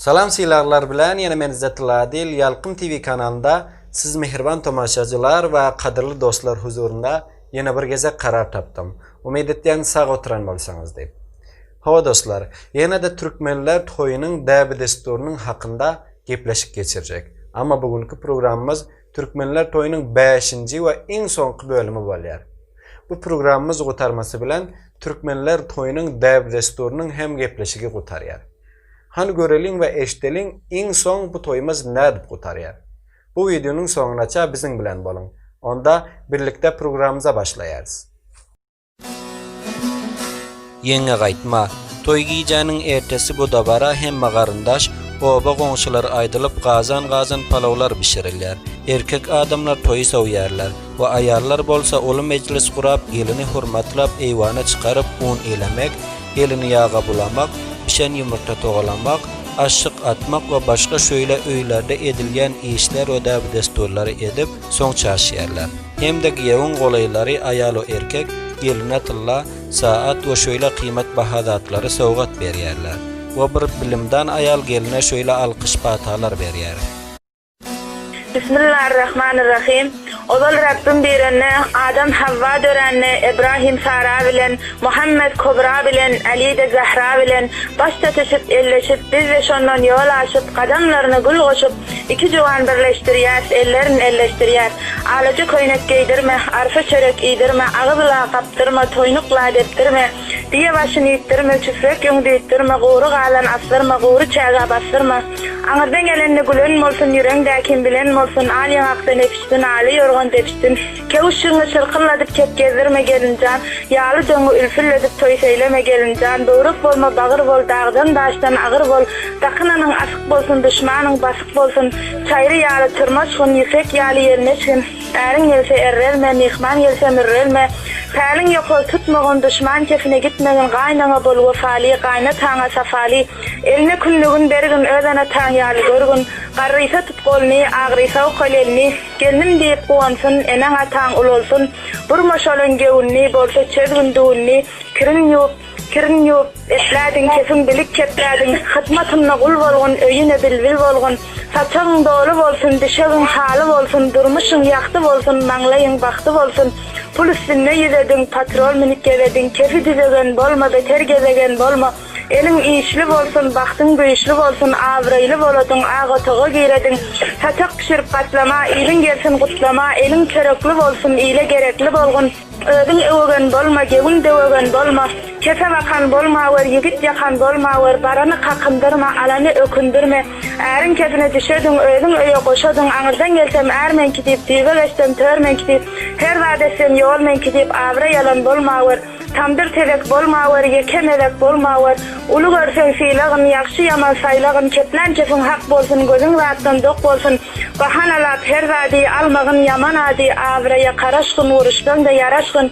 Salam silahlar bilen yine men İzzetullah Adil Yalqın TV kanalında siz mehriban tomaşaçılar ve kadirli dostlar huzurunda yine bir geze karar tapdım. Umid etdiyen sağ oturan bolsanız deyip. Hava dostlar, yine de Türkmenler toyunun dəbi desturunun hakkında gepleşik geçirecek. Ama bugünkü programımız Türkmenler toyunun 5. ve en sonki bölümü bolýar. Bu programımız gutarması bilen Türkmenler toyunun dəbi desturunun hem gepleşigi gutarýar. Hani görelim ve eşitelin en son bu toyumuz nädip gutarýar. Bu videonun soňunaça bizim bilen bolun. Onda birlikte programımıza başlayarız. Yenge gaýtma, toy giýjäniň ertesi bu dabara hemme garyndaş, oba goňşular aýdylyp gazan palawlar bişirilýär. Erkek adamlar toy soýýarlar we aýallar bolsa oly mejlis kurap, gelini hurmatlap eýwana çykaryp un elemek, gelini ýaga bulamak, pişen yumurta togalamak, aşyk atmak ve başka şöyle öýlerde edilýän işler we däbi desturlary edip soň çaşýarlar. Hem de giýewiň golaýlary aýal we erkek geline tylla, saat we şöyle kıymet bahadatları sowgat berýärler. We bir bilimdan aýal geline şöyle alkyş patalar berýär. Bismillahirrahmanirrahim. Ozal Rabbim berenne, Adam Havva dörenne, İbrahim Sara bilen, Muhammed Kubra bilen, Ali de Zahra bilen, başta teşip elleşip, biz de şondan yol aşıp, kadamlarını gül koşup, iki juwan birleştirýär, ellerini elleştirýär. Alaca koynak giydirme, arfa çörek iydirme, ağızla kaptırma, toynukla deptirme, diye başını ittirme, çüfrek yöngde ittirme, guru galan asırma, guru çağa basırma. Aňyrdan gelenni gülen bolsun, yüreňdäkin bilen bolsun, al ýaňakdan epiştin, aly ýorgan depiştin. Kewşüňi çyrkynladyp ketgezdirme gelinjan, ýaly döňü ülfülledip toý seýleme gelinjan, döwrük bolma, bagyr bol, dagdan daşdan agyr bol, dakynanyň asyk bolsun, düşmanyň basyk bolsun, çaýry ýaly tyrmaşgyn, ýüksek ýaly ýelmeşgin, äriň gelse errelme, mehman gelse mürrelme, päliň ýokul tutmagan, düşman kefine gitmegen, gaýnaňa bol wefaly, gaýnataňa safaly, eline küllügün bergin, özüne taň ýaly görgün, garrysa tutgolny, agrysa okolelni, geldim diýip gowansyn, eneň ataň ulolsun, burmaşalan gewünni, bolsa çözgün düğünni, kirin ýup, eslädiň kefin bilik ketlädiň, hyzmatyna gul bolgun, öýüne bilbil bolgun, saçaň doly bolsun, dişegiň haly bolsun, durmuşyň ýakty bolsun, maňlaýyň bakty bolsun, pul üstünde ýüzediň, patrol minip gelediň, kefi dizegen bolma, beter gezegen bolma, elin işli bolsun, baktyň güýçli bolsun, awraýly boladyň, agatygy giýrediň, saçak pişirip gatlama, ilin gelsin gutlama, elin kerekli bolsun, ile gerekli bolgun, ödün öwegen bolma, gewin dewegen bolma, kefe bakan bolma, wer yigit yakan bolma, wer barany kakındyrma, alany ökündirme, äriň kesine düşediň, ödün öýe goşadyň, aňyrdan gelsem ärmen kitip, diýbe geçsem törmen kitip, her wagtdesem ýolmen kitip, awra yalan bolma, wer tamdyr tebek bolma, wer yekemelek bolma, wer ulu görsen fiýlagyn, ýakşy ýaman saýlagyn, ketlen kefin hak bolsun, gözüň zatdan dok bolsun, bahanalap her wagty almagyn ýaman ady, awraya garaşgyn, uruşdan da ýaraşgyn,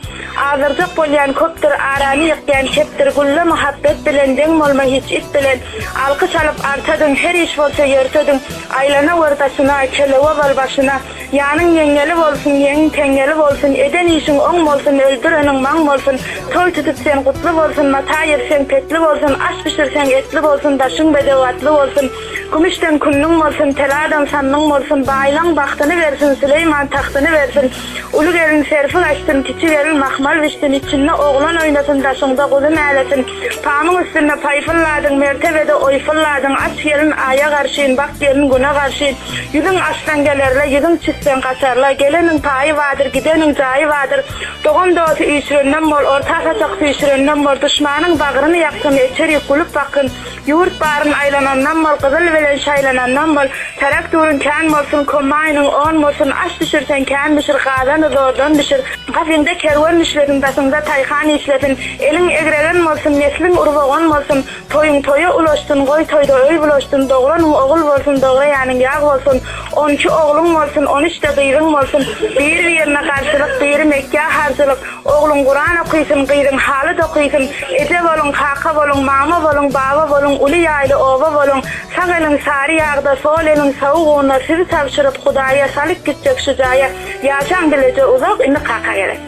azyrdyk bolýan köpdir, arany ýykýan kepdir, gülle muhabbet bilen, deň bolma hiç it bilen, alky çalyp artadyň, her iş bolsa ýörtediň, aýlana wurdaşyna, kelewe bal başyna, ýanyň ýengeli bolsun, ýeň teňeli bolsun, eden işiň oň bolsun, öldüreniň maň bolsun, toy tutup sen gutly bolsun, mata ýersen petli bolsun, aş pişirsen etli bolsun, daşyň bedegatly bolsun, gümüşden küllüň bolsun, teladan sannyň bolsun, baýlaň bagtyny bersin, Süleyman taktyny bersin, uly gelin serfi açtyn, kiçi gelin mahmal biçdin, içinde oglan oýnasyn, daşyňda gulun älesin, pamyň üstünde paýfylladyň, mertebede oýfylladyň, aç gelin aya garşyn, bak gelin güne garşyn, ýüzüň açdan gelerler, ýüzüň çisten kaçarlar, geleniň paýy wadyr, gideniň jaýy wadyr, dogan dosy işrenden bol, orta saçak işrenden bol, düşmanyň bagyryny ýaktyn, içeri gulup bakyn, ýurt baryn aýlanandan bol, gyzyl bilen şaýlanandan bol, tarak durun kän bolsun, komaýnyň on bolsun, aş düşürsen kän düşür, gazany zordan düşür, gafinde kerwan işledin, basynda taýhan işledin, eliň egrelen bolsun, neslin urbagan bolsun, toyuň toýa ulaşdyn, goý toýda öý bulaşdyn, dogranyň ogul bolsun, dogra ýanyň ýag bolsun, 12 ogluň bolsun, 13 de gyýryň bolsun, bir-birine garşylyk, biri Mekke harjylyk, ogluň Guran okuysun, gyýryň haly da okuysun, ede bolun, kaka bolun, mama bolun, baba bolun, uly ýaýly oba bolun, sag elin sary ýagda, sol elin sowuguna sizi tapşyryp Hudaýa salyp gitjek şu jaýa, ýaşaň bileje uzak, indi kaka gerek.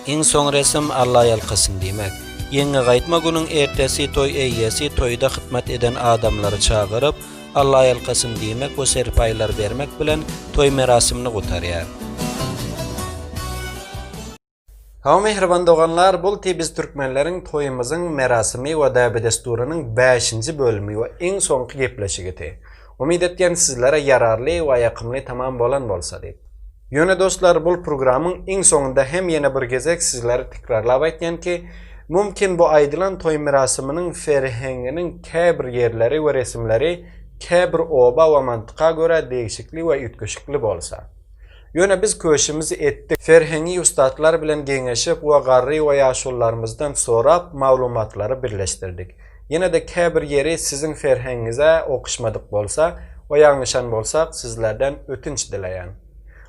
Iň soň resim Allah ýalkasyn diýmek. Ýeňe gaýtma günüň ertesi toý eýesi toýda hyzmat eden adamlary çagyryp Allah ýalkasyn diýmek we serpaýlar bermek bilen toý merasimini gutarýar. Hawa mehriban doganlar, bul biz türkmenleriň toýumyzyň merasimi we däbi desturynyň 5-nji bölümi we iň soňky gepleşigiti. Umid etgen sizlere yararly we ýakymly tamam bolan bolsa diýip. Ýöne dostlar, bul programyň iň soňunda hem ýene bir gezek sizlere tekrarlap aýtýan ki, mümkin bu aýdylan toý merasiminiň ferhenginiň käbir ýerleri we resimleri käbir oba we mantyka göre degişikli we ýetgeşikli bolsa. Ýöne biz köşimizi etdik. Ferhengi ustatlar bilen geňeşip we garry we ýaşullarymyzdan sorap maglumatlary birleşdirdik. Ýene de käbir ýeri siziň ferhengize okuşmadyk bolsa we ýalňyşan bolsak sizlerden ötünç dileýän.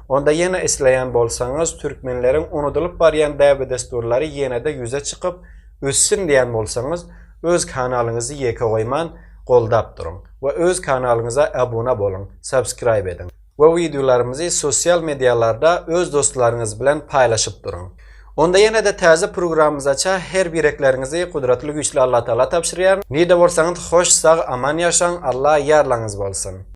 Onda ýene isleýän bolsaňyz türkmenleriň unudylyp barýan däbi desturlary ýene de ýüze çykyp össin diýen bolsaňyz öz kanalyňyzy ýeke goýman goldap duruň we öz kanalyňyza abuna bolun, subscribe edin. We videolarymyzy sosial medialarda öz dostlaryňyz bilen paýlaşyp duruň. Onda ýene de täze programymyzaça her bireklerinizi kudratly güýçli Allah Taala tapşyrýar. Nide bolsaňyz hoş, sag, aman ýaşaň, Allah ýarlaňyz bolsun.